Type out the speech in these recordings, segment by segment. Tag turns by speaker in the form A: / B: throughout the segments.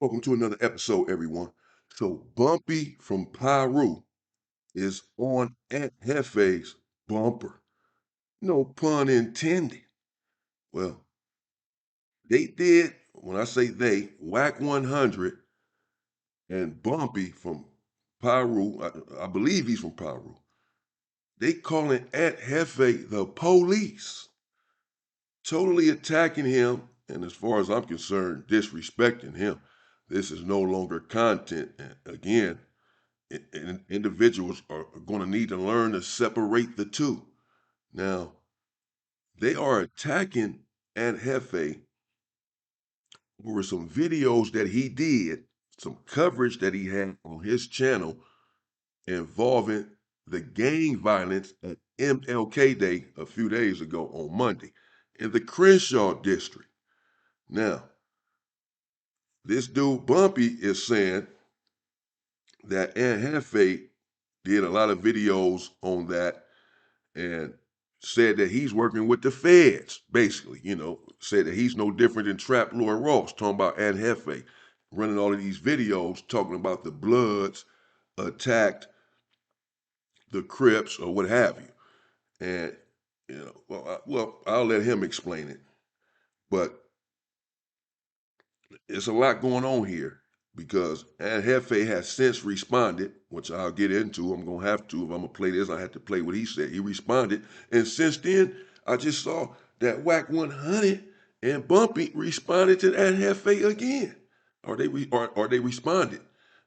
A: Welcome to another episode, everyone. So, Bumpy from Piru is on Aunt Hefe's bumper. No pun intended. Well, they did, when I say they, Wack 100 and Bumpy from Piru, I believe he's from Piru. They calling Aunt Hefe the police, totally attacking him, and as far as I'm concerned, disrespecting him. This is no longer content. And again, individuals are going to need to learn to separate the two. Now, they are attacking Aunt Hefe over some videos that he did, some coverage that he had on his channel involving the gang violence at MLK Day a few days ago on Monday in the Crenshaw district. Now, this dude Bumpy is saying that Aunt Hefe did a lot of videos on that and said that he's working with the feds, basically, said that he's no different than Trap Lord Ross, talking about Aunt Hefe, running all of these videos talking about the Bloods attacked the Crips or what have you. And, I'll let him explain it. But it's a lot going on here because Aunt Hefe has since responded, which I'll get into. I'm going to have to. If I'm going to play this, I have to play what he said. He responded. And since then, I just saw that Wack 100 and Bumpy responded to Aunt Hefe again. Or they responded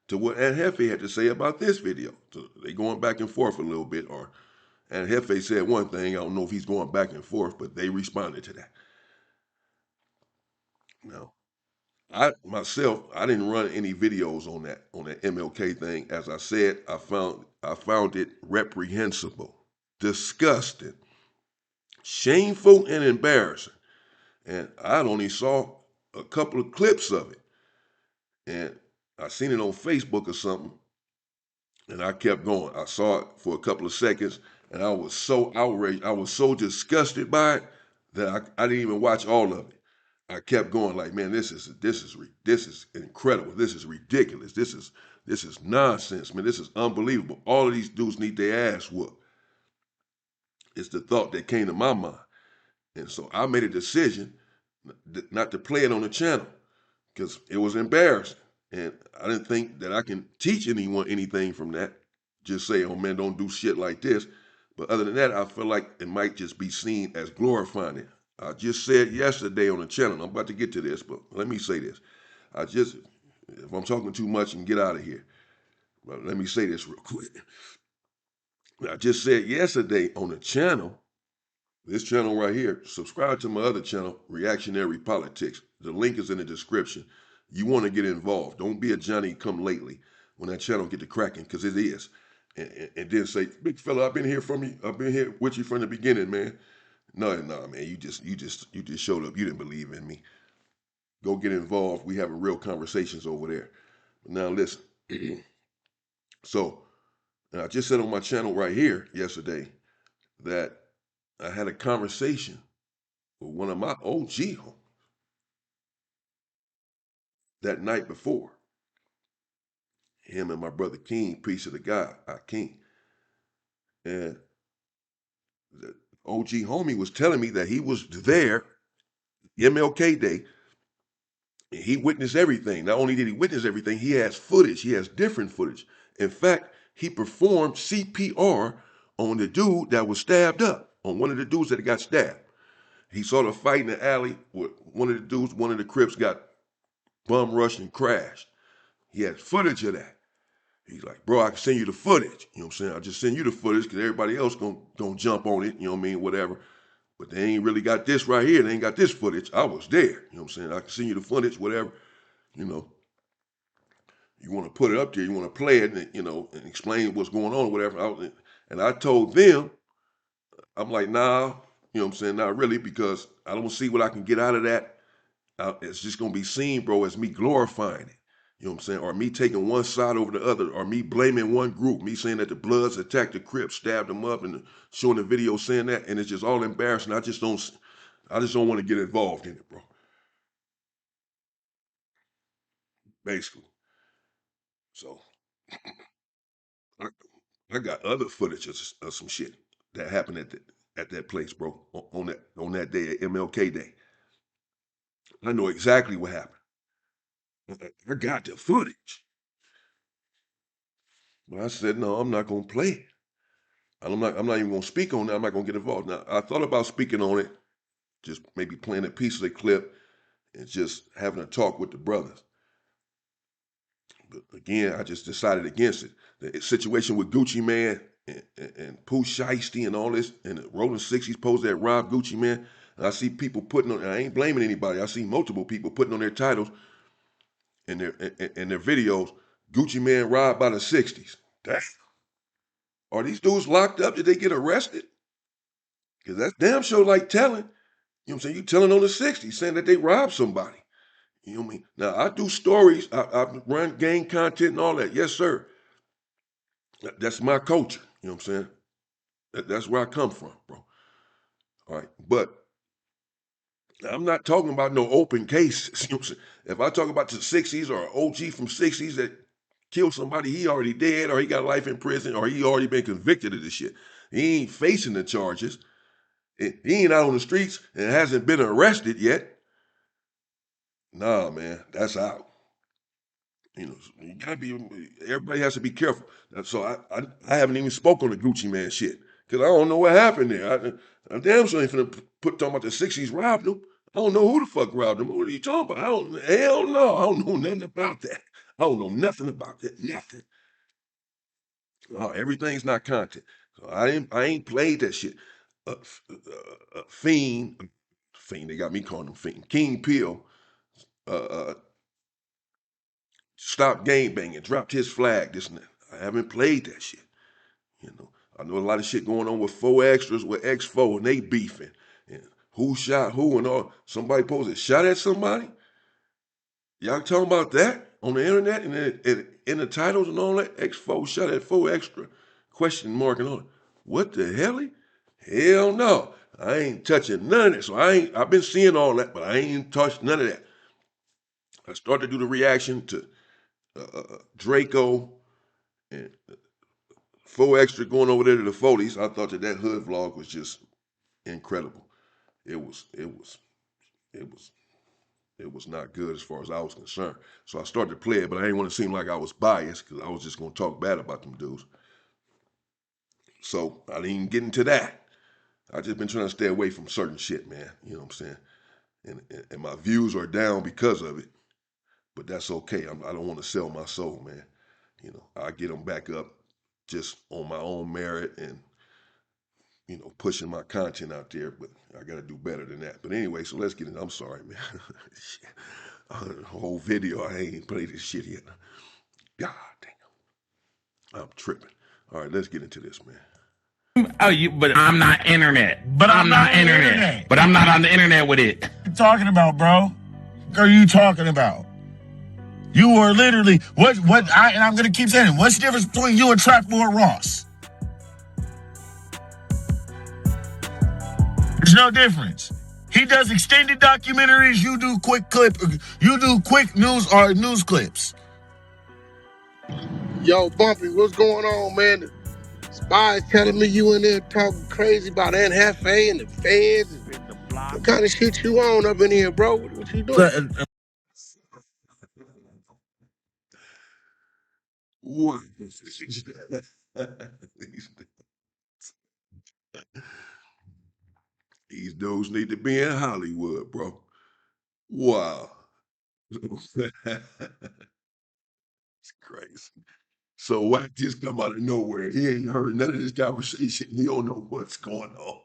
A: to what Aunt Hefe had to say about this video. So they going back and forth a little bit. Or Aunt Hefe said one thing. I don't know if he's going back and forth, but they responded to that. Now, I didn't run any videos on that MLK thing. As I said, I found it reprehensible, disgusting, shameful, and embarrassing. And I only saw a couple of clips of it, and I seen it on Facebook or something, and I kept going. I saw it for a couple of seconds, and I was so outraged. I was so disgusted by it that I didn't even watch all of it. I kept going like, man, this is incredible. This is ridiculous. This is nonsense, man. This is unbelievable. All of these dudes need their ass whooped. It's the thought that came to my mind, and so I made a decision not to play it on the channel because it was embarrassing, and I didn't think that I can teach anyone anything from that. Just say, oh man, don't do shit like this. But other than that, I feel like it might just be seen as glorifying it. I just said yesterday on the channel, I'm about to get to this, but let me say this. If I'm talking too much and get out of here, but let me say this real quick. I just said yesterday on the channel, this channel right here, subscribe to my other channel, Reactionary Politics. The link is in the description. You want to get involved. Don't be a Johnny come lately when that channel get to cracking, because it is. And then say, big fella, I've been here from you. I've been here with you from the beginning, man. No, man, you just showed up. You didn't believe in me. Go get involved. We having real conversations over there. But now listen. So I just said on my channel right here yesterday that I had a conversation with one of my OG homies that night before. Him and my brother King, peace of the God, King. And the OG homie was telling me that he was there MLK Day. And he witnessed everything. Not only did he witness everything, he has footage. He has different footage. In fact, he performed CPR on the dude that was stabbed up, on one of the dudes that got stabbed. He saw the fight in the alley with one of the dudes, one of the Crips got bum rushed and crashed. He has footage of that. He's like, bro, I can send you the footage. You know what I'm saying? I'll just send you the footage because everybody else gonna jump on it, you know what I mean, whatever. But they ain't really got this right here. They ain't got this footage. I was there. You know what I'm saying? I can send you the footage, whatever. You know, you want to put it up there, you want to play it, and, and explain what's going on, whatever. And I told them, I'm like, nah, you know what I'm saying? Not really, because I don't see what I can get out of that. It's just gonna be seen, bro, as me glorifying it. You know what I'm saying? Or me taking one side over the other, or me blaming one group, me saying that the Bloods attacked the Crips, stabbed them up, and showing the video saying that, and it's just all embarrassing. I just don't want to get involved in it, bro. basically. So I got other footage of some shit that happened at that place, bro. On that day, MLK Day. I know exactly what happened. I got the footage. But I said, no, I'm not gonna play it. I'm not even gonna speak on that. I'm not gonna get involved. Now I thought about speaking on it, just maybe playing a piece of the clip and just having a talk with the brothers. But again, I just decided against it. The situation with Gucci Man and Pooh Shiesty and all this, and the Rolling 60s post that Rob Gucci Man. And I see people putting on, I ain't blaming anybody. I see multiple people putting on their titles and their videos, Gucci Man robbed by the 60s. Damn. Are these dudes locked up? Did they get arrested? Because that's damn sure like telling. You know what I'm saying? You telling on the 60s, saying that they robbed somebody. You know what I mean? Now, I do stories. I run gang content and all that. Yes, sir. That's my culture. You know what I'm saying? That's where I come from, bro. All right. But I'm not talking about no open cases. You know what I'm saying? If I talk about the 60s or an OG from 60s that killed somebody, he already dead or he got life in prison or he already been convicted of this shit. He ain't facing the charges. He ain't out on the streets and hasn't been arrested yet. Nah, man, that's out. You know, you gotta be. Everybody has to be careful. So I haven't even spoke on the Gucci Man shit because I don't know what happened there. I damn sure ain't finna put talking about the 60s robbed them. I don't know who the fuck robbed them. What are you talking about? Hell no. I don't know nothing about that. I don't know nothing about that. Nothing. Everything's not content. So I ain't played that shit. Fiend, Fiend. They got me calling him Fiend. King Peel. Uh, uh, stopped game banging, dropped his flag. This and that. I haven't played that shit. You know, I know a lot of shit going on with 4Extras with X4 and they beefing. And who shot who and all. Somebody posted shot at somebody. Y'all talking about that on the internet and in the titles and all that? X4 shot at 4Extra question mark and all. What the hell? Hell no. I ain't touching none of that. So I've been seeing all that, but I ain't touched none of that. I started to do the reaction to Draco and 4Extra going over there to the 40s. I thought that hood vlog was just incredible. It was it was it was it was not good as far as I was concerned. So I started to play it, but I didn't want to seem like I was biased because I was just gonna talk bad about them dudes. So I didn't even get into that. I just been trying to stay away from certain shit, man. You know what I'm saying? And my views are down because of it, but that's okay. I don't want to sell my soul, man. You know, I get them back up just on my own merit and pushing my content out there, but I got to do better than that. But anyway, so let's get in. I'm sorry, man. The whole video, I ain't played this shit yet. God damn. I'm tripping. All right, let's get into this, man.
B: But I'm not internet. But I'm not internet. But I'm not on the internet with it.
C: What are you talking about, bro? What are you talking about? You were literally, and I'm going to keep saying it. What's the difference between you and Trapboard Ross? There's no difference. He does extended documentaries. You do quick news or news clips.
D: Yo, Bumpy, what's going on, man? The spies telling me you in there talking crazy about Hefe and the feds. What kind of shit you on up in here, bro? What you doing?
A: What? These dudes need to be in Hollywood, bro. Wow. It's crazy. So Wack just come out of nowhere. He ain't heard none of this conversation. He don't know what's going on.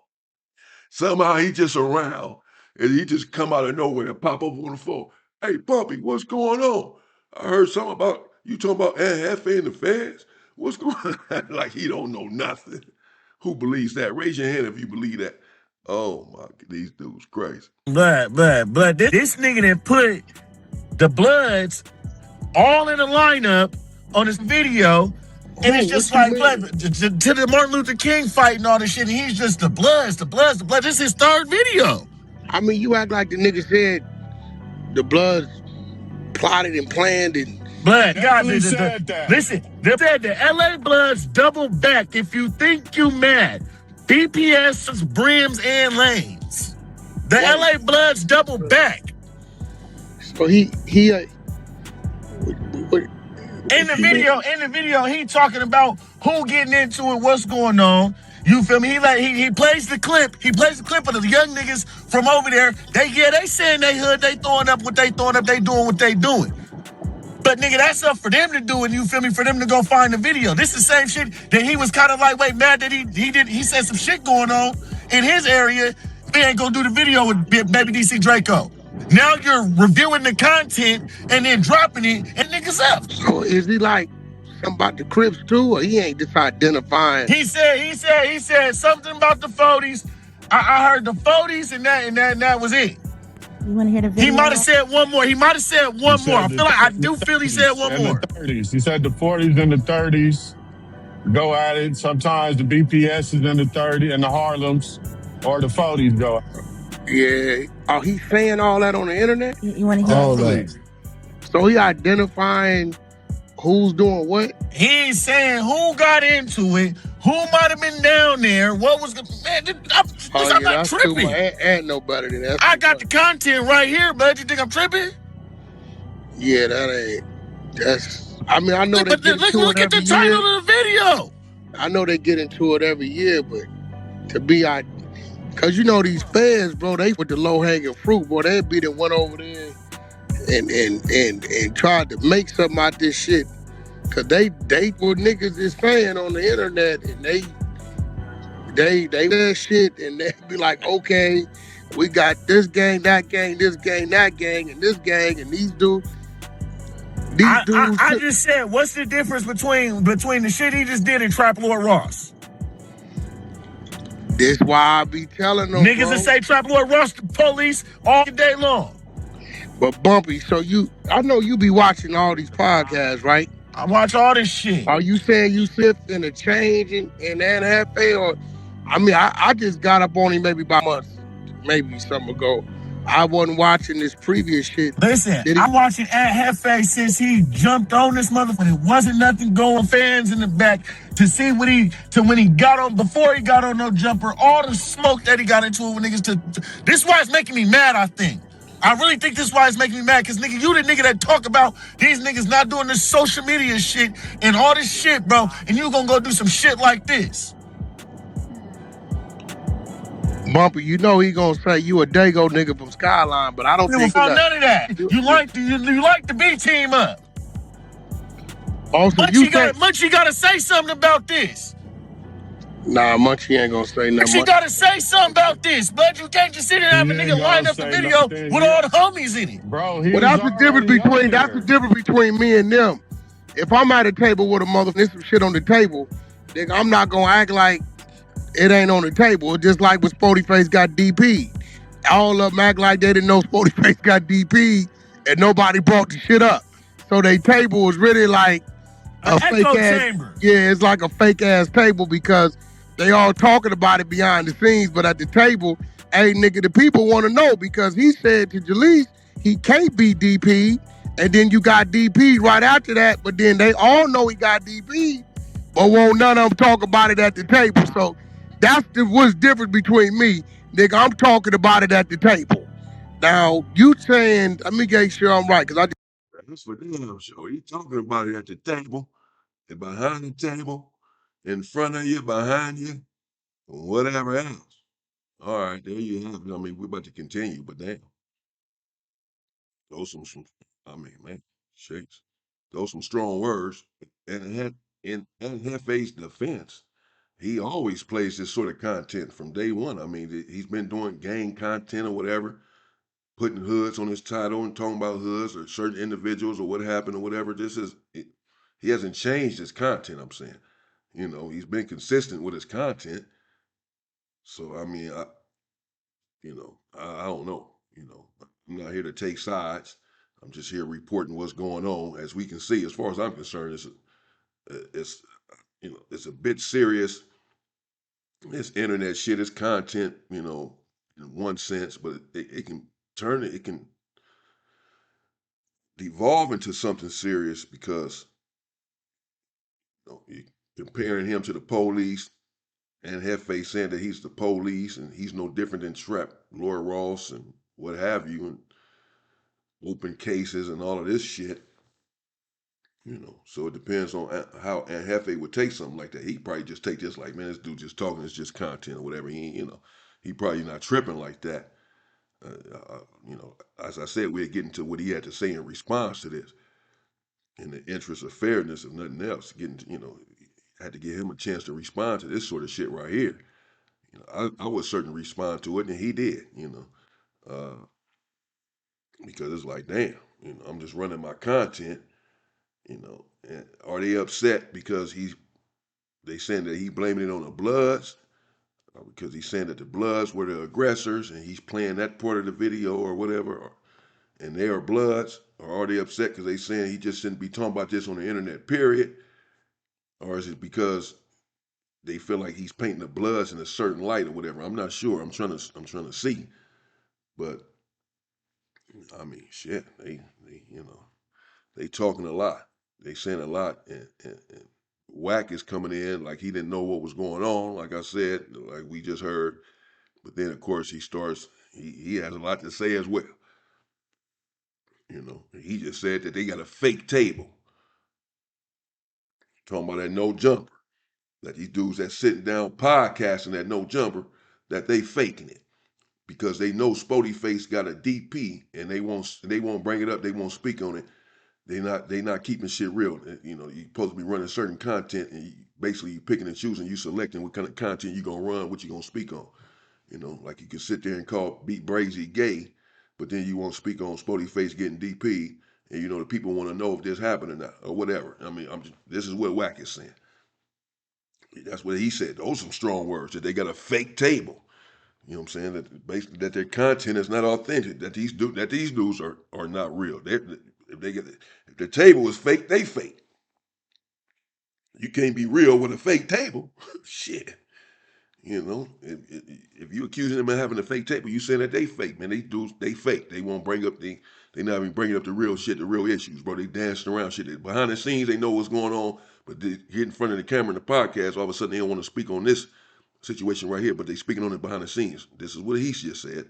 A: Somehow he just around and he just come out of nowhere and pop up on the phone. Hey, Bumpy, what's going on? I heard something about you talking about Hefe and the feds. What's going on? Like he don't know nothing. Who believes that? Raise your hand if you believe that. Oh my, these dudes crazy.
C: Blood. This nigga that put the Bloods all in a lineup on this video. And it's just like blood, to the Martin Luther King fight and all this shit. And he's just the Bloods. This is his third video.
D: I mean, you act like the nigga said the Bloods plotted and planned and
C: Blood, God,
B: Definitely said that.
C: listen, they said the LA Bloods double back if you think you mad. BPS, brims, and lanes. The
D: wait.
C: LA Bloods double back.
D: So what
C: In the
D: you mean?
C: video, he talking about who getting into it, what's going on. You feel me? He plays the clip. He plays the clip of the young niggas from over there. They saying they hood, they throwing up what they throwing up, they doing what they doing. But nigga, that's up for them to do, and you feel me? For them to go find the video. This is the same shit that he was kind of like, wait, mad that he said some shit going on in his area. We ain't gonna do the video with Baby DC Draco. Now you're reviewing the content and then dropping it, and niggas up.
D: So is he like something about the Crips too, or he ain't just identifying?
C: He said something about the 40s. I heard the 40s, and that was it.
E: You want to hear the video?
C: He might have said one more. I do feel he said one more.
B: The 30s. He said the 40s and the 30s. Go at it. Sometimes the BPS is in the 30s and the Harlems or the 40s go.
D: Yeah. Oh, he's saying all that on the internet?
E: You want to hear
B: All
E: it?
B: that.
D: So he identifying who's doing what?
C: He ain't saying who got into it, who might have been down there, what was man. I'm not
D: that's
C: tripping.
D: too much. Ain't no better than that.
C: I got the content right here, bud. You think I'm tripping?
D: Yeah, that ain't. That's. I mean, I know they
C: But
D: get into
C: look
D: it
C: at the
D: every
C: title
D: year.
C: of the video.
D: I know they get into it every year, but to be because you know these fans, bro, they with the low hanging fruit, boy. They be the one over there and tried to make something out this shit. Cause they what niggas is saying on the internet, and they that shit, and they be like, okay, we got this gang, that gang, this gang, that gang, and this gang, and these dudes.
C: I just said, what's the difference between the shit he just did and Trap Lord Ross?
D: This why I be telling them,
C: niggas that say Trap Lord Ross the police all day long.
D: But Bumpy, so I know you be watching all these podcasts, right?
C: I watch all this shit.
D: Are you saying you slipped in a change in Hefe, or I mean, I just got up on him maybe about months, maybe something ago. I wasn't watching this previous shit.
C: Listen, I'm watching Hefe since he jumped on this motherfucker. It wasn't nothing going, fans in the back to see when he got on, before he got on no jumper, all the smoke that he got into it with niggas. This is why it's making me mad, I think. I really think this is why it's making me mad, because nigga, you the nigga that talk about these niggas not doing this social media shit and all this shit, bro, and you gonna go do some shit like this.
D: Bumpy, you know he gonna say you a Dago nigga from Skyline, but I don't think
C: none of that. You like the B team up.
D: Also,
C: Munchie gotta say something about this.
D: Nah, Munchie ain't gonna say nothing.
C: Munchie gotta say something about this, bud. You can't just sit there and have a nigga line up the video with all the homies in it.
B: Bro,
D: well, that's the difference between me and them. If I'm at a table with a motherfucker, there's some shit on the table, nigga, I'm not gonna act like it ain't on the table. It's just like when Sporty Face got DP. All of them act like they didn't know Sporty Face got DP, and nobody brought the shit up. So they table was really like a fake ass chamber. Yeah, it's like a fake ass table, because they all talking about it behind the scenes, but at the table, hey nigga, the people want to know, because he said to Jalise he can't be DP, and then you got DP right after that, but then they all know he got DP, but won't none of them talk about it at the table. So that's what's different between me, nigga. I'm talking about it at the table. Now you saying, let me make sure I'm right, because
A: that's for damn sure. You talking about it at the table, and behind the table, in front of you, behind you, whatever else. All right, there you have it. I mean, we're about to continue, but damn. Those some I mean, man, shakes. Those some strong words. And in Hefe's defense, he always plays this sort of content from day one. I mean, he's been doing gang content or whatever, putting hoods on his title and talking about hoods or certain individuals or what happened or whatever. He hasn't changed his content, I'm saying. You know, he's been consistent with his content. So, I mean, I don't know. You know, I'm not here to take sides. I'm just here reporting what's going on. As we can see, as far as I'm concerned, it's it's a bit serious. This internet shit is content, in one sense, but it can turn it. It can devolve into something serious because you're comparing him to the police and Hefe saying that he's the police and he's no different than Trap, Laura Ross, and what have you, and open cases and all of this shit. So it depends on how Hefe would take something like that. He probably just take this like, man, this dude just talking, it's just content or whatever. He probably not tripping like that. As I said, we're getting to what he had to say in response to this. In the interest of fairness, if nothing else, had to give him a chance to respond to this sort of shit right here. I would certainly respond to it, and he did. Because it's like, damn, I'm just running my content. And are they upset because they saying that he blaming it on the Bloods? Because he's saying that the Bloods were the aggressors and he's playing that part of the video or whatever, and they are Bloods? Or are they upset because they saying he just shouldn't be talking about this on the internet, period? Or is it because they feel like he's painting the Bloods in a certain light or whatever? I'm not sure. I'm trying to see. But I mean, shit, they talking a lot. They saying a lot, and Wack is coming in like he didn't know what was going on. Like I said, like we just heard. But then, of course, he has a lot to say as well. He just said that they got a fake table. Talking about that no jumper. That these dudes that sitting down podcasting that no jumper, that they faking it. Because they know Spody Face got a DP and they won't bring it up, they won't speak on it. They not keeping shit real. You're supposed to be running certain content and basically you picking and choosing, you selecting what kind of content you gonna run, what you gonna speak on. Like you could sit there and beat Brazy gay, but then you won't speak on Spody Face getting DP, and the people want to know if this happened or not, or whatever. I mean, this is what Wack is saying. That's what he said. Those are some strong words, that they got a fake table. You know what I'm saying? That basically that their content is not authentic, that these dudes are not real. If the table is fake, they fake. You can't be real with a fake table. Shit. If you accusing them of having a fake table, you saying that they fake, man. They fake. They won't bring up they not even bringing up the real shit, the real issues, bro. They dancing around shit. Behind the scenes, they know what's going on, but they get in front of the camera in the podcast, all of a sudden they don't want to speak on this situation right here, but they speaking on it behind the scenes. This is what he just said.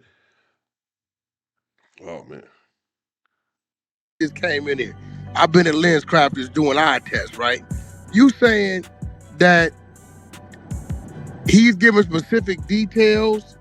A: Oh man.
D: Just came in here. I've been at Lens Crafters doing eye tests, right? You saying that he's giving specific details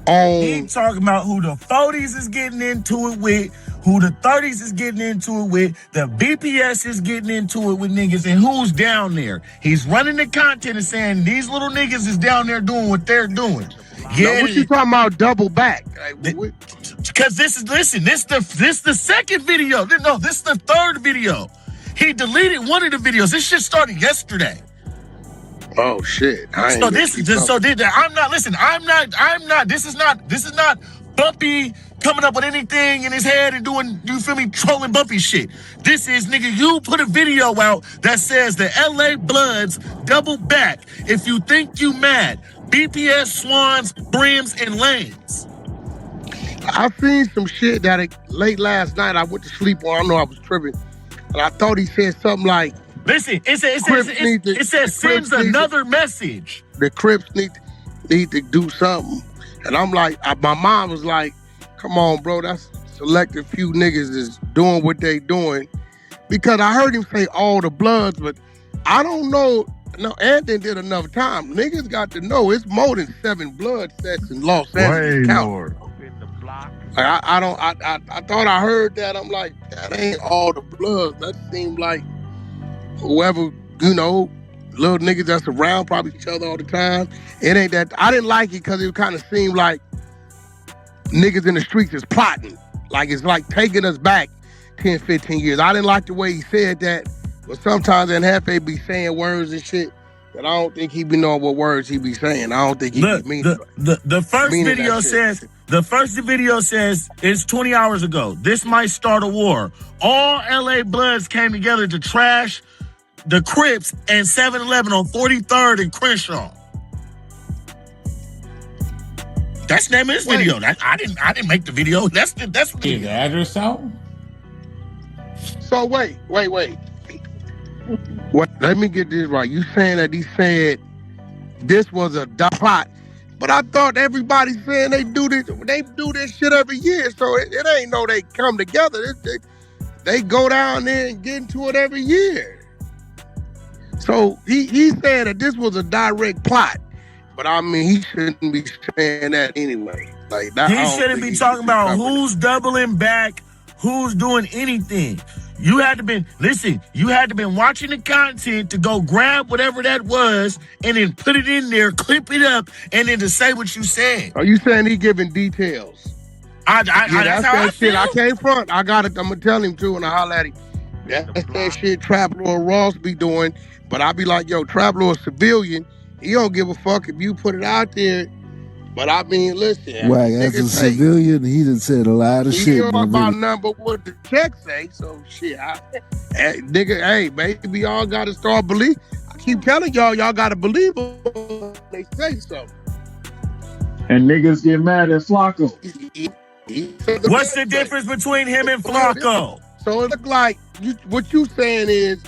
D: on.
C: He talking about who the 40s is getting into it with, who the 30s is getting into it with, the BPS is getting into it with niggas, and who's down there. He's running the content and saying these little niggas is down there doing what they're doing.
D: Yeah, what you talking about? Double back?
C: Because this is the second video. No, this is the third video. He deleted one of the videos. This shit started yesterday.
D: Oh shit!
C: I'm not. This is not Bumpy coming up with anything in his head and doing, you feel me, trolling Bumpy shit. This is, nigga, you put a video out that says the LA Bloods double back if you think you mad. BPS, Swans, Brims, and Lanes.
D: I seen some shit that late last night I went to sleep on. I know I was tripping, and I thought he said something like,
C: listen, it says sends another message.
D: The Crips need to do something. And I'm like, my mom was like, come on, bro, that's selected few niggas is doing what they doing. Because I heard him say all the Bloods, but I don't know. No, Anthony did enough time. Niggas got to know it's more than 7 blood sets in Los Angeles County.
B: More.
D: I thought I heard that. I'm like, that ain't all the Bloods. That seemed like whoever, little niggas that's around probably each other all the time. It ain't that. I didn't like it because it kind of seemed like niggas in the streets is plotting. Like it's like taking us back 10, 15 years. I didn't like the way he said that. But sometimes in Hefe be saying words and shit that I don't think he be knowing what words he be saying. I don't think he be meaning.
C: The first video says, it's 20 hours ago. This might start a war. All LA Bloods came together to trash the Crips and 7-Eleven on 43rd and Crenshaw. That's the name of this video. I didn't make the video. That's what
E: the address out.
D: So wait. Wait. Let me get this right. You saying that he said this was a plot, but I thought everybody saying they do this shit every year. So it ain't no they come together. They go down there and get into it every year. So he said that this was a direct plot. But I mean, he shouldn't be saying that anyway. Like that, I
C: He
D: don't
C: shouldn't
D: think
C: be
D: he should
C: talking
D: be
C: about
D: covering it.
C: who's doubling back, who's doing anything. You had to been watching the content to go grab whatever that was and then put it in there, clip it up, and then to say what you said.
D: Are you saying he giving details? Yeah,
C: That's
D: that's
C: how I
D: that shit. I
C: feel.
D: can't front. I got it. I'm gonna tell him too when I holler at him. That's that shit Trap Lord Ross be doing. But I be like, yo, Trap Lord civilian. He don't give a fuck if you put it out there. But I mean, listen,
E: Wack, as a
D: niggas say
E: civilian, he done said a lot of
D: he
E: shit
D: don't
E: in
D: talk
E: that video.
D: about nothing but what the check say. So shit, nigga, hey, maybe y'all gotta start believe. I keep telling y'all gotta believe when they say something.
F: And niggas get mad at Flocko.
D: He said the
C: What's the
D: check say.
C: difference between him and
D: Believe him.
C: Flacco?
D: So it look like what you saying is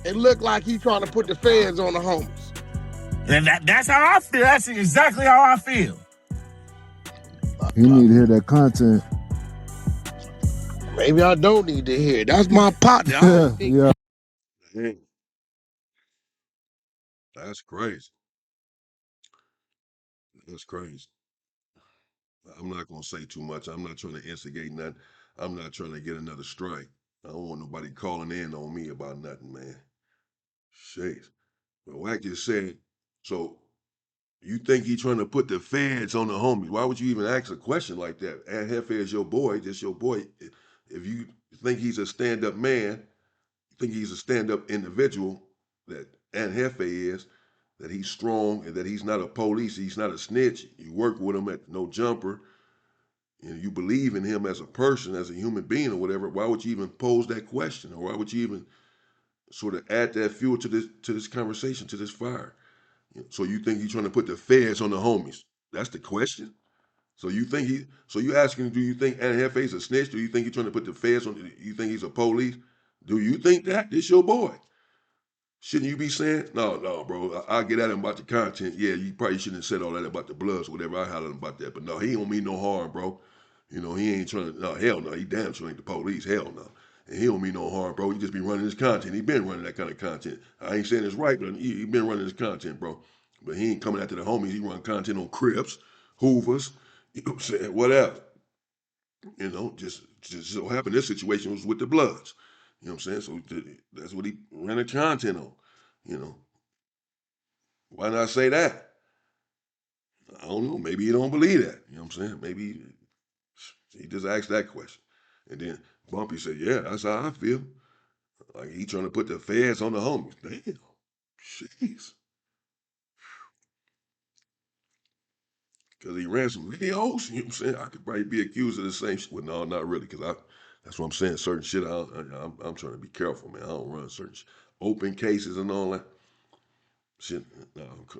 D: it looked like he trying to put the feds on the homies.
C: And that's how I feel. That's exactly how I feel.
E: He need to hear that content.
D: Maybe I don't need to hear it. That's my partner. I don't think
E: Yeah.
A: Dang, that's crazy. That's crazy. I'm not gonna say too much. I'm not trying to instigate nothing. I'm not trying to get another strike. I don't want nobody calling in on me about nothing, man. Shit. But Wack just said, so you think he trying to put the feds on the homies? Why would you even ask a question like that? And Hefe is your boy, just your boy. If you think he's a stand-up man, you think he's a stand-up individual, that and Hefe is, that he's strong and that he's not a police, he's not a snitch. You work with him at No Jumper, and you believe in him as a person, as a human being or whatever. Why would you even pose that question? Or why would you even sort of add that fuel to this conversation, to this fire? So you think he's trying to put the feds on the homies? That's the question. So you asking, do you think Anna Hefe's a snitch? Do you think he's trying to put the feds on? You think he's a police? Do you think that? This your boy. Shouldn't you be saying, no, bro, I'll get at him about the content. Yeah, you probably shouldn't have said all that about the Bloods or whatever. I hollered about that. But no, he don't mean no harm, bro. You know, he ain't trying to, no, hell no. He damn sure ain't the police. Hell no. And he don't mean no harm, bro. He just be running his content. He been running that kind of content. I ain't saying it's right, but he been running his content, bro. But he ain't coming after the homies. He run content on Crips, Hoovers, you know what I'm saying, whatever. You know, just so happened this situation was with the Bloods. You know what I'm saying? So that's what he ran the content on. You know, why not say that? I don't know. Maybe he don't believe that. You know what I'm saying? Maybe he just asked that question. And then Bumpy said, yeah, that's how I feel. Like he trying to put the feds on the homies. Damn. Jeez. Because he ran some videos. You know what I'm saying? I could probably be accused of the same shit. Well, no, not really. Because that's what I'm saying. Certain shit, I'm trying to be careful, man. I don't run certain open cases and all that. Shit,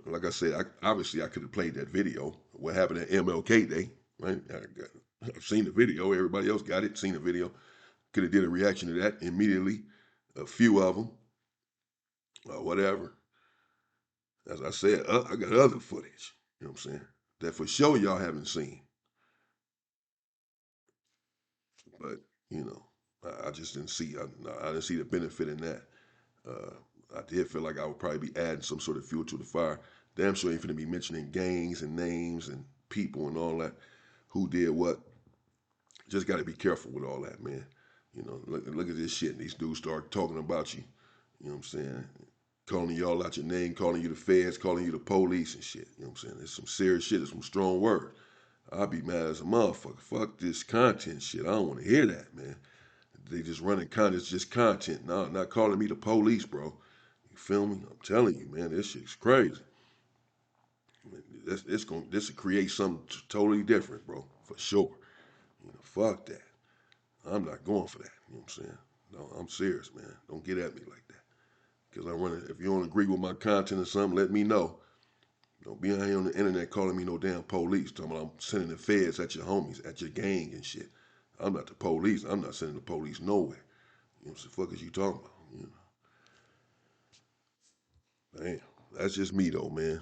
A: like I said, obviously I could have played that video. What happened at MLK Day, right? I've seen the video. Everybody else got it. Seen the video. Could have did a reaction to that immediately. A few of them, whatever. As I said, I got other footage. You know what I'm saying? That for sure y'all haven't seen. But you know, I just didn't see. I didn't see the benefit in that. I did feel like I would probably be adding some sort of fuel to the fire. Damn sure ain't finna be mentioning gangs and names and people and all that. Who did what? Just got to be careful with all that, man. You know, look at this shit. And these dudes start talking about you. You know what I'm saying? Calling y'all out your name, calling you the feds, calling you the police and shit. You know what I'm saying? It's some serious shit. It's some strong words. I'll be mad as a motherfucker. Fuck this content shit. I don't want to hear that, man. They just running content. It's just content. No, not calling me the police, bro. You feel me? I'm telling you, man, this shit's crazy. This will create something totally different, bro, for sure. You know, fuck that. I'm not going for that. You know what I'm saying? No, I'm serious, man. Don't get at me like that. Because I'm running. If you don't agree with my content or something, let me know. Don't be out here on the internet calling me no damn police. Talking about I'm sending the feds at your homies, at your gang and shit. I'm not the police. I'm not sending the police nowhere. You know what the fuck is you talking about? You know? Damn, that's just me though, man.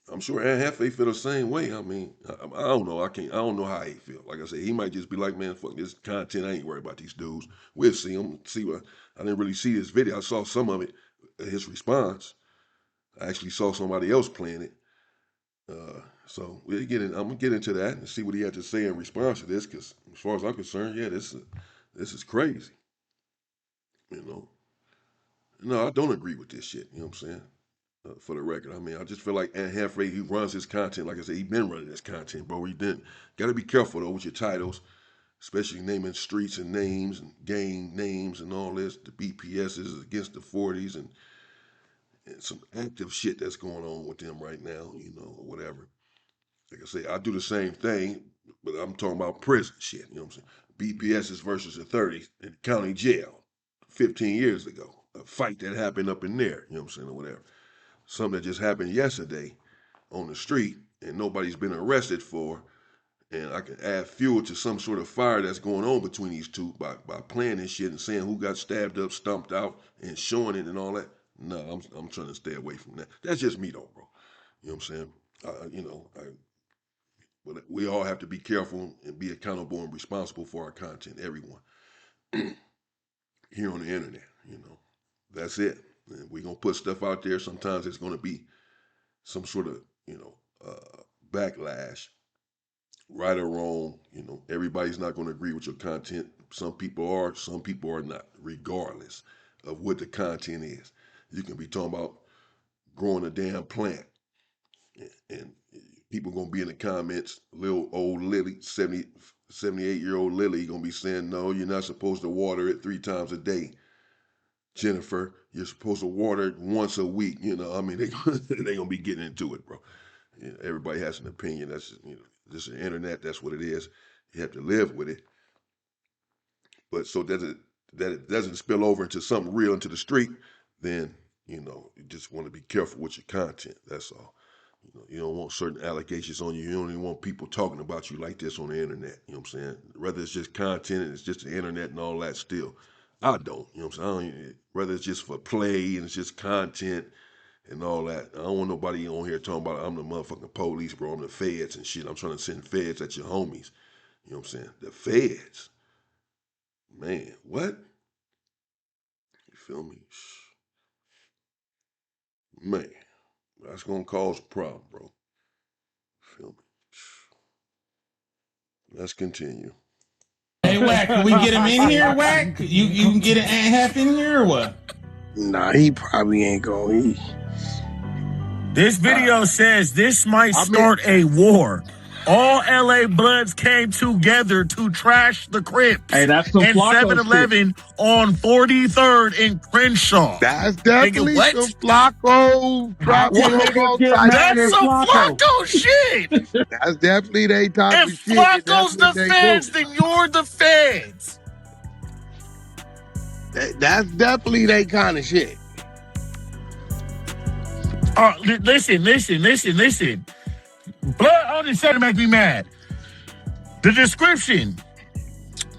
A: I'm sure Hefe feel the same way. I mean, I don't know. I don't know how he feel. Like I said, he might just be like, man, fuck this content. I ain't worried about these dudes. We'll see him. See what I didn't really see his video. I saw some of it, his response. I actually saw somebody else playing it. So we'll get in. I'm gonna get into that and see what he had to say in response to this. Because as far as I'm concerned, yeah, this is crazy. You know, no, I don't agree with this shit. You know what I'm saying? For the record, I mean, I just feel like Hefe, he runs his content. Like I said, he been running his content, bro. He didn't. Got to be careful though with your titles, especially naming streets and names and gang names and all this. The BPS is against the 40s and some active shit that's going on with them right now. You know, or whatever. Like I say, I do the same thing, but I'm talking about prison shit. You know what I'm saying? BPS is versus the 30s in the county jail 15 years ago. A fight that happened up in there. You know what I'm saying, or whatever. Something that just happened yesterday on the street and nobody's been arrested for, and I can add fuel to some sort of fire that's going on between these two by playing this shit and saying who got stabbed up, stumped out, and showing it and all that. No, I'm trying to stay away from that. That's just me though, bro. You know what I'm saying? But we all have to be careful and be accountable and responsible for our content. Everyone here on the internet, you know, that's it. And we're gonna put stuff out there. Sometimes it's gonna be some sort of, backlash, right or wrong. You know, everybody's not going to agree with your content. Some people are, some people are not, regardless of what the content is. You can be talking about growing a damn plant, and people going to be in the comments, little old Lily, 78-year-old Lily, going to be saying, no, you're not supposed to water it 3 times a day. Jennifer, you're supposed to water it once a week. You know, I mean, they going to be getting into it, bro. You know, everybody has an opinion. That's just the internet. That's what it is. You have to live with it. But so that it doesn't spill over into something real into the street, then you just want to be careful with your content. That's all. You don't want certain allegations on you. You don't even want people talking about you like this on the internet. You know what I'm saying? Whether it's just content and it's just the internet and all that. Still, I don't. You know what I'm saying? Whether it's just for play and it's just content and all that. I don't want nobody on here talking about I'm the motherfucking police, bro. I'm the feds and shit. I'm trying to send feds at your homies. You know what I'm saying? The feds. Man, what? You feel me? Man, that's gonna cause a problem, bro. Feel me? Let's continue.
G: Hey, Wack, can we get him in here, Wack? You can get an half in here or what?
D: Nah, he probably ain't going.
C: This video says this might start a war. All LA Bloods came together to trash the Crips.
F: Hey, that's some
C: and
F: Flacco
C: 7-Eleven on 43rd in Crenshaw.
D: That's definitely
C: Nigga,
D: some Flacco.
C: That's some Flacco shit.
D: That's definitely they type of
C: If
D: shit.
C: Flacco's the feds, then you're the feds.
D: That's definitely they kind of shit.
C: Listen. Blood on the set to make me mad. The description.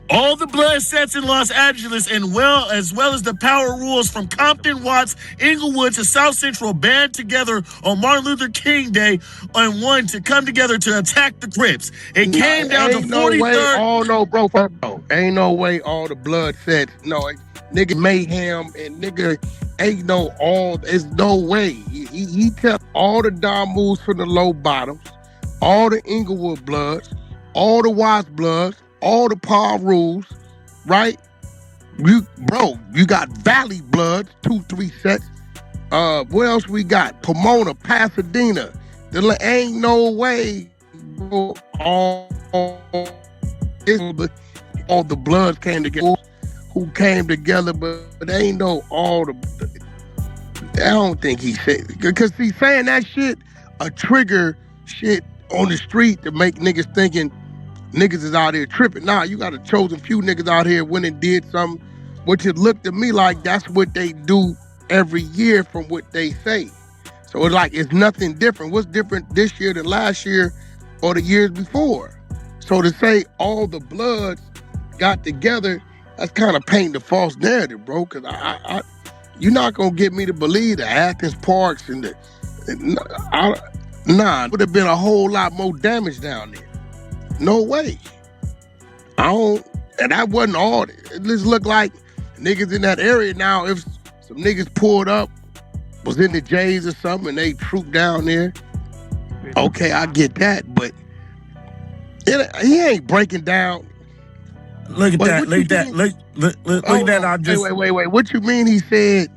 C: All the blood sets in Los Angeles as well as the power rules from Compton, Watts, Inglewood to South Central band together on Martin Luther King Day and one to come together to attack the Crips. It came down to 43rd.
D: Oh no, bro. Ain't no way all the blood sets. No, nigga mayhem and nigga ain't no all. There's no way. He kept all the Don moves from the low bottoms, all the Inglewood bloods, all the Watts bloods, all the Paul rules, right? You got Valley bloods, 2-3 sets. What else we got? Pomona, Pasadena. There ain't no way, bro, all the bloods came together. Who came together, but ain't no all the. I don't think he said, because he's saying that shit a trigger shit on the street to make niggas thinking niggas is out here tripping. Nah, you got a chosen few niggas out here went and did something, which it looked to me like that's what they do every year from what they say. So it's like it's nothing different. What's different this year than last year or the years before? So to say all the bloods got together that's kind of painting the false narrative, bro. Because you're not gonna get me to believe the Athens Parks and would have been a whole lot more damage down there. No way. And that wasn't all. It just looked like niggas in that area now. If some niggas pulled up, was in the J's or something, and they trooped down there. Okay, I get that, but he ain't breaking down.
C: Look at that. Look at that. Look at that. I just
D: wait. What you mean? He said,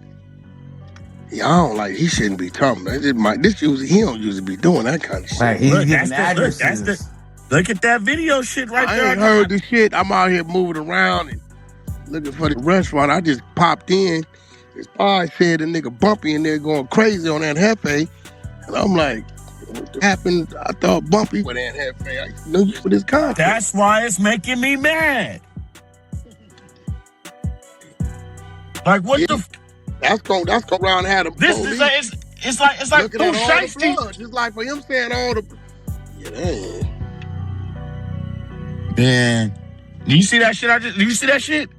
D: "Yeah, I don't like. He shouldn't be talking. He don't usually be doing that kind of shit."
H: Right, he's giving addresses.
C: Look at that video shit right there.
D: I ain't heard the shit. I'm out here moving around and looking for the restaurant. I just popped in. His pa said the nigga Bumpy in there going crazy on that Hefe, and I'm like, what happened? I thought Bumpy with that Hefe. I knew you with his content.
C: That's why it's making me mad. Like what the?
D: That's going around and have them.
C: This is it's like
D: looking at all the blood. Just like for him saying all the. Yeah.
C: Man, do you see that shit? Do you see that shit?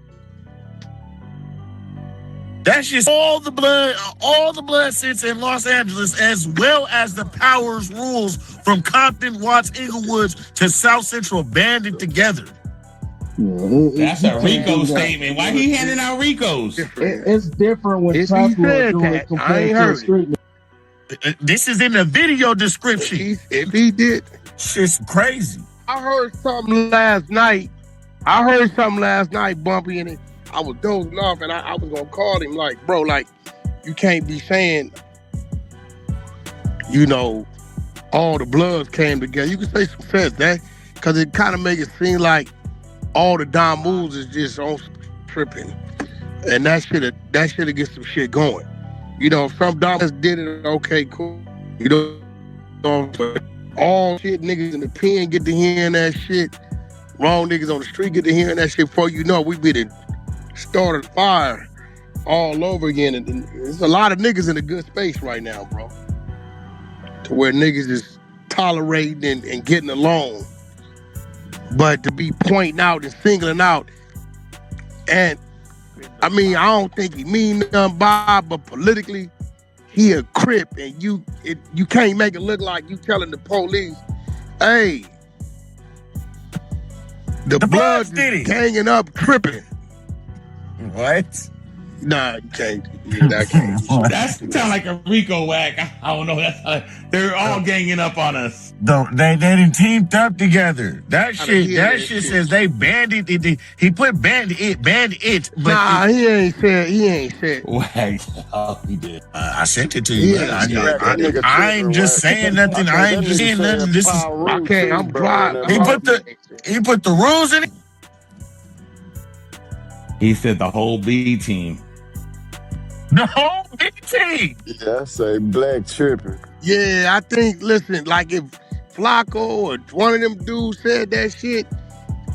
C: That's just all the blood sits in Los Angeles, as well as the powers rules from Compton, Watts, Inglewood to South Central banded together.
G: That's a RICO statement. Why he handing out RICOs?
F: It's different when Tesla doing it compared to the street.
C: This is in the video description.
D: If he did,
C: shit's crazy.
D: I heard something last night, Bumpy, and I was dozing off, and I was gonna call him like, bro, like, you can't be saying, all the bloods came together. You can say some sense that, because it kind of make it seem like all the Don moves is just on tripping, and that should get some shit going. If some Don did it, okay, cool. But all shit niggas in the pen get to hearing that shit. Wrong niggas on the street get to hearing that shit. Before you know, we be started fire all over again. And there's a lot of niggas in a good space right now, bro. To where niggas is tolerating and getting along. But to be pointing out and singling out, and I mean, I don't think he mean nothing by, but politically, he a Crip, and you can't make it look like you telling the police, hey, the blood is ganging up, tripping.
C: What?
D: Nah, you can't. That can't.
G: That sound like a RICO Wack. I don't know. They're all ganging up on us.
C: They done teamed up together. That shit says they banded it. He put band it. But
D: nah, he ain't said.
G: Wack. Oh, he did.
C: I sent it to you. I ain't just saying nothing. I ain't just saying nothing. This is.
D: Okay, I'm driving.
C: He put the rules in it.
G: He said the whole B team.
C: The whole B team.
E: Yeah, I say black tripping.
D: Yeah, I think, listen, like if Flacco or one of them dudes said that shit,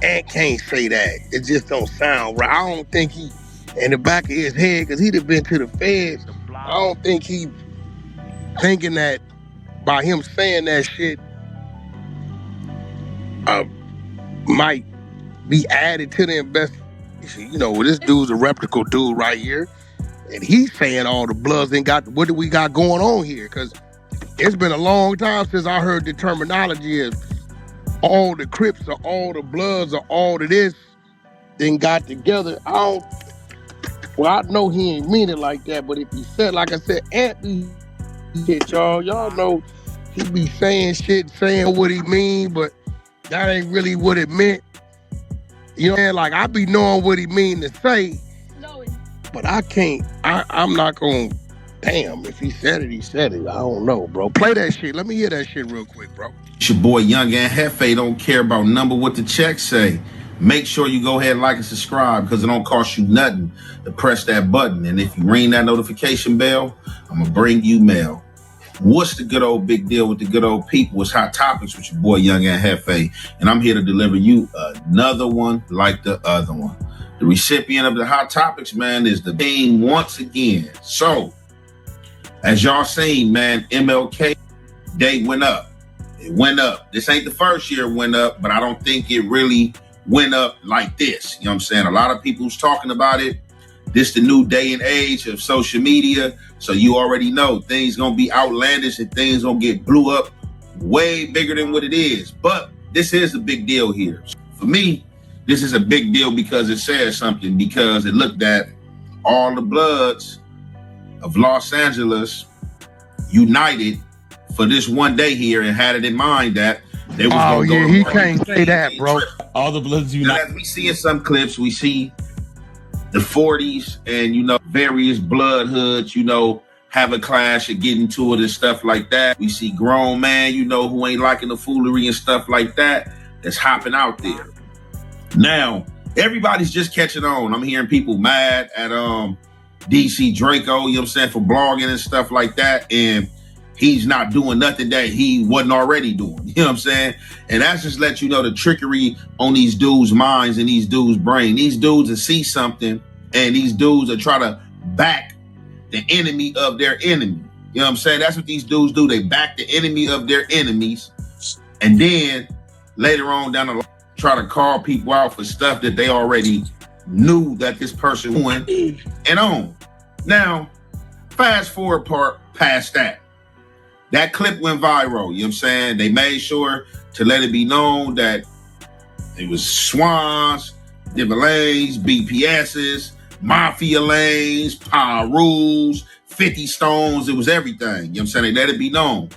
D: Ant can't say that. It just don't sound right. I don't think he, in the back of his head, because he'd have been to the feds, I don't think he thinking that by him saying that shit might be added to the investigation. This dude's a reputable dude right here, and he's saying all the bloods ain't got, what do we got going on here? Because it's been a long time since I heard the terminology is all the Crips or all the bloods or all of this then got together. I know he ain't mean it like that, but if he said, like I said, Ant be shit, y'all know he be saying shit, saying what he mean, but that ain't really what it meant. You know what I'm saying? Like, I be knowing what he mean to say, but I can't, I'm not gonna, damn, if he said it, he said it. I don't know, bro. Play that shit. Let me hear that shit real quick, bro.
I: It's your boy Young and Hefe. Don't care about number what the check say. Make sure you go ahead and like and subscribe, because it don't cost you nothing to press that button. And if you ring that notification bell, I'm gonna bring you mail. What's the good old big deal with the good old people? It's Hot Topics with your boy Young and Hefe, and I'm here to deliver you another one like the other one. The recipient of the Hot Topics, man, is the team once again. So, as y'all seen, man, MLK Day went up. It went up. This ain't the first year it went up, but I don't think it really went up like this. You know what I'm saying? A lot of people's talking about it. This the new day and age of social media. So you already know things gonna be outlandish and things gonna get blew up way bigger than what it is. But this is a big deal here. For me, this is a big deal because it says something, because it looked at all the Bloods of Los Angeles united for this one day here and had it in mind that they was gonna go.
D: He can't say that, bro.
G: All the Bloods united.
I: As we see in some clips, we see the 40s and, you know, various blood hoods, you know, have a clash and get into it and stuff like that. We see grown man, you know, who ain't liking the foolery and stuff like that, that's hopping out there. Now, everybody's just catching on. I'm hearing people mad at DC Draco, you know what I'm saying, for blogging and stuff like that. And he's not doing nothing that he wasn't already doing. You know what I'm saying? And that's just let you know the trickery on these dudes' minds and these dudes' brain. These dudes will see something and these dudes will try to back the enemy of their enemy. You know what I'm saying? That's what these dudes do. They back the enemy of their enemies. And then later on down the line, try to call people out for stuff that they already knew that this person went and on. Now, fast forward past that. That clip went viral, you know what I'm saying? They made sure to let it be known that it was Swans, Divalays, BPSs, Mafia Lanes, Pirus, 50 Stones. It was everything, you know what I'm saying? They let it be known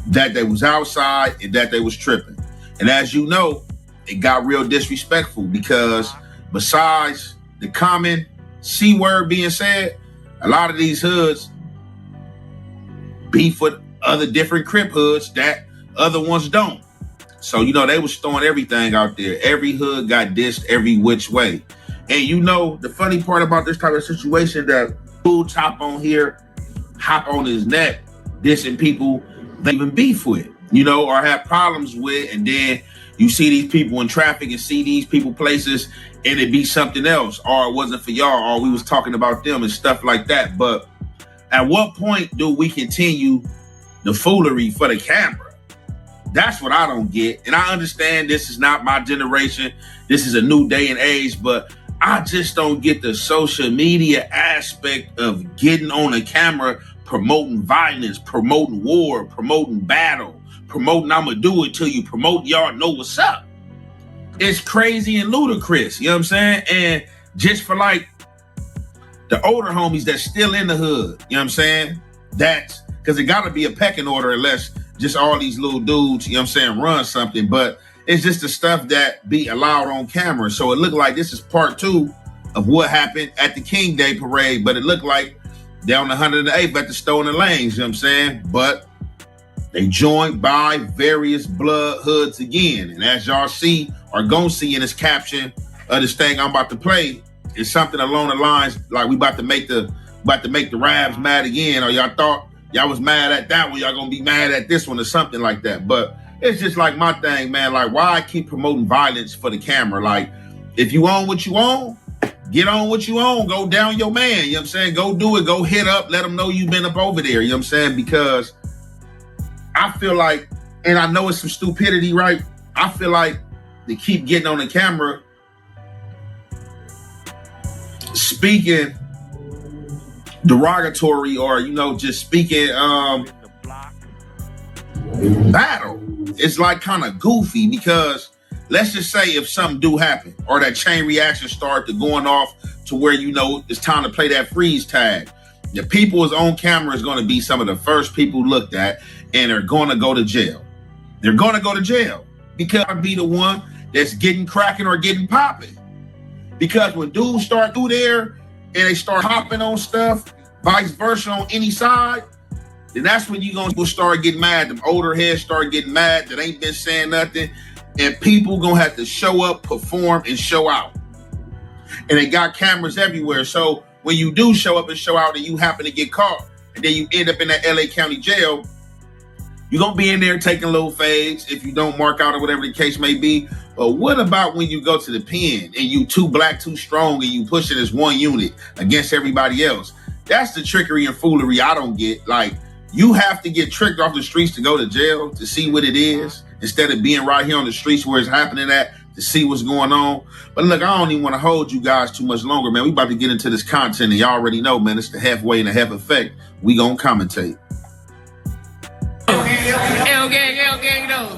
I: that they was outside and that they was tripping. And as you know, it got real disrespectful because besides the common C word being said, a lot of these hoods beef with other different Crip hoods that other ones don't. So, you know, they was throwing everything out there. Every hood got dissed every which way. And you know, the funny part about this type of situation, that dudes hop on here, hop on his neck, dissing people they even beef with, you know, or have problems with. And then you see these people in traffic and see these people places and it be something else, or it wasn't for y'all, or we was talking about them and stuff like that. But at what point do we continue the foolery for the camera? That's what I don't get. And I understand this is not my generation. This is a new day and age, but I just don't get the social media aspect of getting on a camera, promoting violence, promoting war, promoting battle, promoting I'ma do it to you, promoting y'all know what's up. It's crazy and ludicrous, you know what I'm saying? And just for like the older homies that's still in the hood, you know what I'm saying? That's because it got to be a pecking order unless just all these little dudes, you know what I'm saying, run something. But it's just the stuff that be allowed on camera. So it looked like this is part 2 of what happened at the King Day parade. But it looked like down the 108th at the Stolen Lanes, you know what I'm saying? But they joined by various blood hoods again. And as y'all see, or gonna see in this caption of this thing I'm about to play, it's something along the lines like we about to make the Rabs mad again, or y'all thought y'all was mad at that one, y'all gonna be mad at this one or something like that. But it's just like my thing, man. Like, why keep promoting violence for the camera? Like, if you own what you own, get on what you own. Go down your man, you know what I'm saying? Go do it. Go hit up. Let them know you've been up over there, you know what I'm saying? Because I feel like, and I know it's some stupidity, right? I feel like they keep getting on the camera speaking derogatory, or, you know, just speaking battle. It's like kind of goofy, because let's just say if something do happen or that chain reaction start to going off to where, you know, it's time to play that freeze tag, the people is on camera is going to be some of the first people looked at, and they're going to go to jail. They're going to go to jail because I'll be the one that's getting cracking or getting popping. Because when dudes start through there and they start hopping on stuff, vice versa on any side, then that's when you gonna start getting mad. Them older heads start getting mad that ain't been saying nothing, and people gonna have to show up, perform, and show out. And they got cameras everywhere. So when you do show up and show out and you happen to get caught, and then you end up in that LA County jail, you're gonna be in there taking little fades if you don't mark out or whatever the case may be. But what about when you go to the pen and you too black, too strong, and you push it as one unit against everybody else? That's the trickery and foolery I don't get. Like, you have to get tricked off the streets to go to jail to see what it is, instead of being right here on the streets where it's happening at, to see what's going on. But look, I don't even want to hold you guys too much longer, man. We about to get into this content, and y'all already know, man, it's the halfway and the half effect. We gonna commentate.
J: L gang though.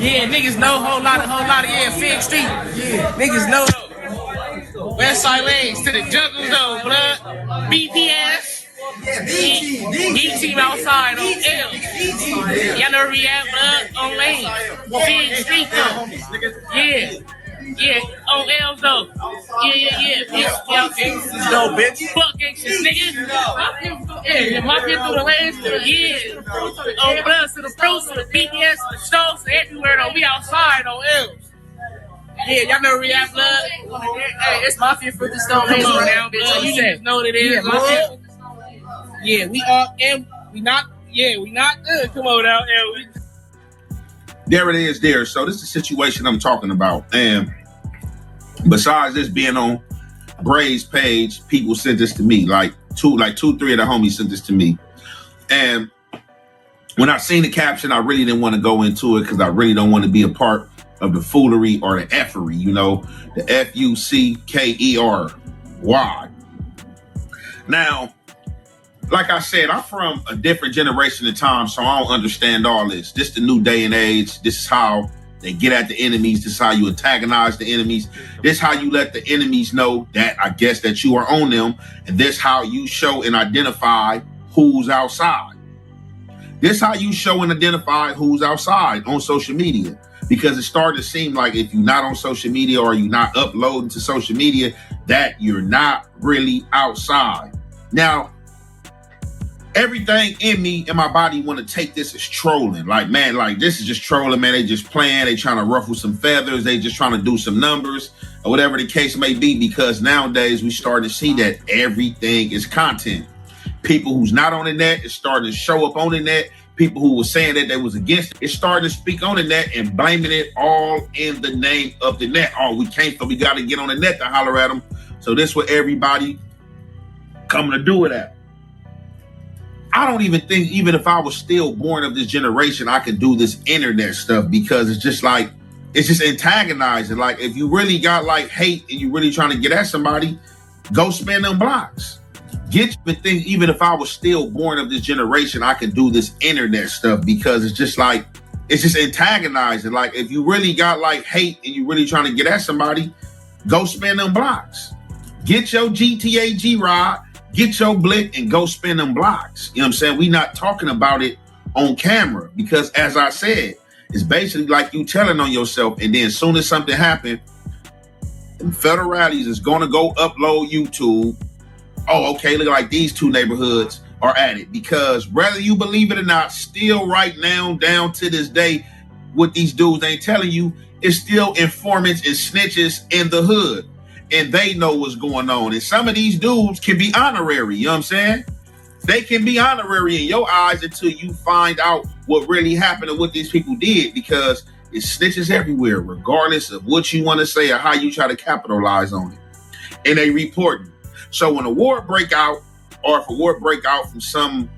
J: Yeah, niggas know whole lot of yeah, Fig Street. Yeah, niggas know though. West Side Lanes to the jungles though, blood. BPS. Yeah, D team outside on L. Y'all know where we at, blood, on lane. Fig Street though. Yeah, on L's though. Yeah. No, bitch. Fuck gangsters, nigga. Yeah, my people through the lanes, yeah. On Bloods to the Pros, to the BPS, to the Stones, to everywhere though. We outside on L's. Yeah, y'all know where we at, blood. Hey, it's Mafia for the Stone Lanes right now, bitch. So you just know what it is. Mafia. Yeah, we are, and we not good. Come on out, and
I: There it is there. So this is the situation I'm talking about. And besides this being on Bray's page, people sent this to me. Like two, three of the homies sent this to me. And when I seen the caption, I really didn't want to go into it because I really don't want to be a part of the foolery or the effery, you know, the Fuckery. Now, like I said, I'm from a different generation of time, so I don't understand all this. This is the new day and age. This is how they get at the enemies. This is how you antagonize the enemies. This is how you let the enemies know that, I guess, that you are on them. And this is how you show and identify who's outside. This is how you show and identify who's outside on social media. Because it started to seem like if you're not on social media or you're not uploading to social media, that you're not really outside. Now, everything in me and my body want to take this as trolling. Like, man, like this is just trolling, man. They just playing. They trying to ruffle some feathers. They just trying to do some numbers or whatever the case may be. Because nowadays we starting to see that everything is content. People who's not on the net is starting to show up on the net. People who were saying that they was against it, it's starting to speak on the net and blaming it all in the name of the net. Oh, we can't, but we got to get on the net to holler at them. So this what everybody coming to do with that. I don't even think, even if I was still born of this generation, I could do this internet stuff because it's just like, it's just antagonizing. Like if you really got like hate and you really trying to get at somebody, go spin them blocks. Get the thing, even if I was still born of this generation, I could do this internet stuff because it's just like, it's just antagonizing. Like if you really got like hate and you really trying to get at somebody, go spin them blocks. Get your GTA G-Rod, get your blick and go spin them blocks. You know what I'm saying? We not talking about it on camera because as I said, it's basically like you telling on yourself. And then as soon as something happened, the federal rallies is going to go upload YouTube. Oh, okay, look like these two neighborhoods are at it. Because whether you believe it or not, still right now, down to this day, what these dudes ain't telling you is still informants and snitches in the hood. And they know what's going on. And some of these dudes can be honorary, you know what I'm saying? They can be honorary in your eyes until you find out what really happened and what these people did, because it's snitches everywhere, regardless of what you want to say or how you try to capitalize on it. And they reporting. So when a war break out, or if a war break out from some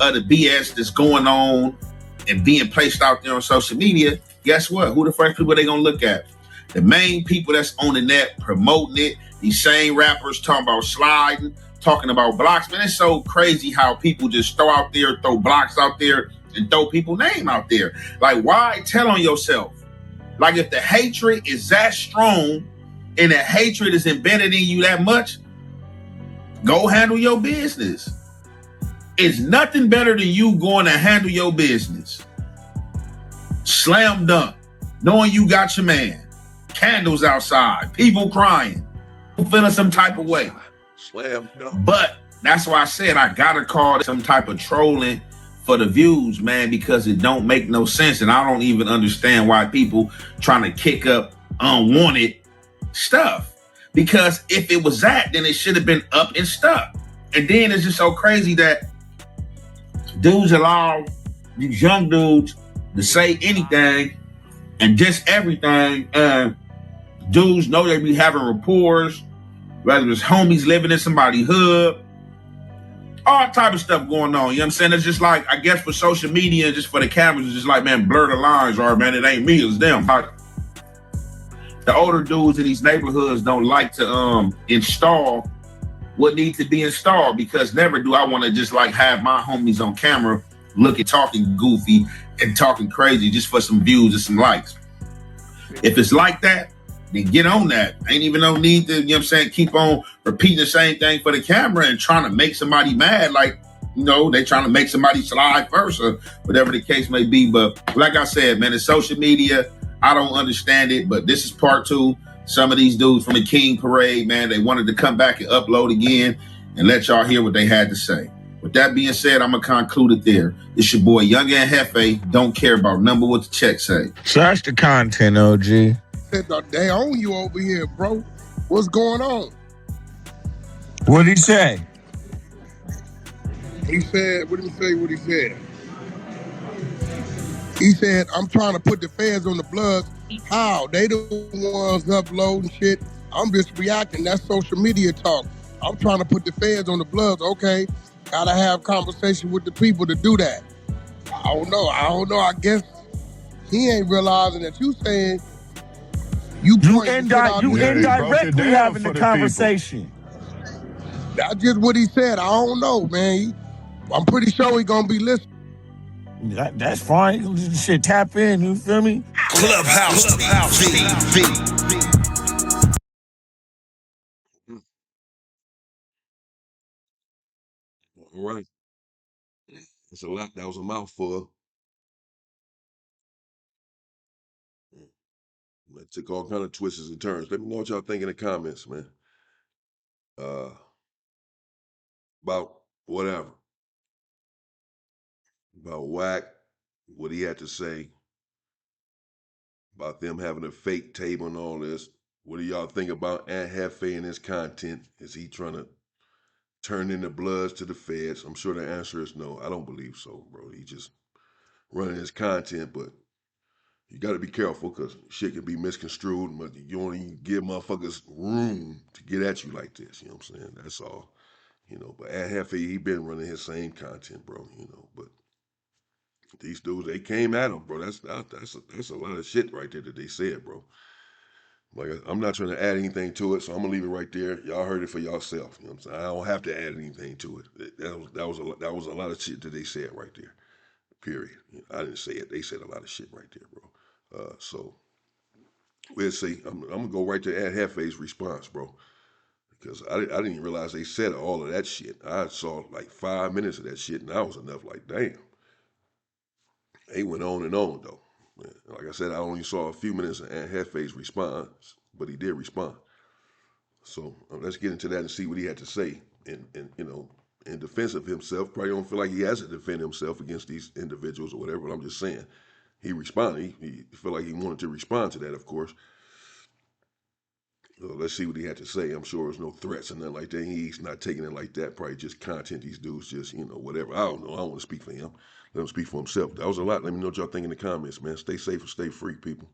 I: of the BS that's going on and being placed out there on social media, guess what? Who the first people they gonna look at? The main people that's on the net promoting it. These same rappers talking about sliding, talking about blocks. Man, it's so crazy how people just throw blocks out there and throw people's name out there. Like, why tell on yourself? Like, if the hatred is that strong and the hatred is embedded in you that much, go handle your business. It's nothing better than you going to handle your business. Slam dunk. Knowing you got your man. Candles outside. People crying. Feeling some type of way.
A: Slam dunk.
I: But that's why I said I gotta call it some type of trolling for the views, man, because it don't make no sense. And I don't even understand why people trying to kick up unwanted stuff. Because if it was that, then it should have been up and stuck. And then it's just so crazy that dudes allow these young dudes to say anything and just everything. And dudes know they be having rapport, whether it's homies living in somebody's hood, all type of stuff going on. You know what I'm saying? It's just like, I guess for social media, just for the cameras, it's just like, man, blur the lines, or man, it ain't me, it's them. the older dudes in these neighborhoods don't like to install what needs to be installed, because never do I want to just like have my homies on camera looking, talking goofy and talking crazy just for some views and some likes. If it's like that, then get on that. Ain't even no need to, you know what I'm saying, keep on repeating the same thing for the camera and trying to make somebody mad, like, you know, they trying to make somebody slide first or whatever the case may be. But like I said, man, it's social media. I don't understand it, but this is part 2. Some of these dudes from the King Parade, man, they wanted to come back and upload again and let y'all hear what they had to say. With that being said, I'm going to conclude it there. It's your boy, Young and Hefe. Don't care about number what the check say.
C: So that's the content, OG.
D: They own you over here, bro. What's going on?
C: What'd he say?
D: He said, what did he say? What he said? He said, I'm trying to put the feds on the Bloods. How? They the ones uploading shit. I'm just reacting. That's social media talk. I'm trying to put the feds on the Bloods. Okay, gotta have conversation with the people to do that. I don't know. I guess he ain't realizing that you saying you
C: indirectly having the conversation.
D: That's just what he said. I don't know, man. I'm pretty sure he gonna be listening.
C: That's fine. Shit, tap in. You feel me?
K: Clubhouse TV.
A: All right. That's a lot. That was a mouthful. It took all kind of twists and turns. Let me know what y'all think in the comments, man. About whatever. About Wack, what he had to say about them having a fake table and all this. What do y'all think about Hefe and his content? Is he trying to turn in the Bloods to the feds? I'm sure the answer is no. I don't believe so, bro. He just running his content, but you got to be careful because shit can be misconstrued, but you don't even give motherfuckers room to get at you like this. You know what I'm saying? That's all. You know, but Hefe, he been running his same content, bro. You know, but these dudes, they came at him, bro. That's a lot of shit right there that they said, bro. Like I'm not trying to add anything to it, so I'm gonna leave it right there. Y'all heard it for yourself. You know what I'm saying? I don't have to add anything to it. That was a lot of shit that they said right there. Period. I didn't say it. They said a lot of shit right there, bro. So we'll see. I'm gonna go right to Ed Hefe's response, bro, because I didn't even realize they said all of that shit. I saw like 5 minutes of that shit, and that was enough. Like, damn. They went on and on though. Like I said, I only saw a few minutes of Aunt Hefe's response, but he did respond. So let's get into that and see what he had to say. And you know, in defense of himself, probably don't feel like he has to defend himself against these individuals or whatever. But I'm just saying, he responded. He felt like he wanted to respond to that, of course. So let's see what he had to say. I'm sure there's no threats or nothing like that. He's not taking it like that. Probably just content. These dudes just, you know, whatever. I don't know. I don't want to speak for him. Let him speak for himself. That was a lot. Let me know what y'all think in the comments, man. Stay safe and stay free, people.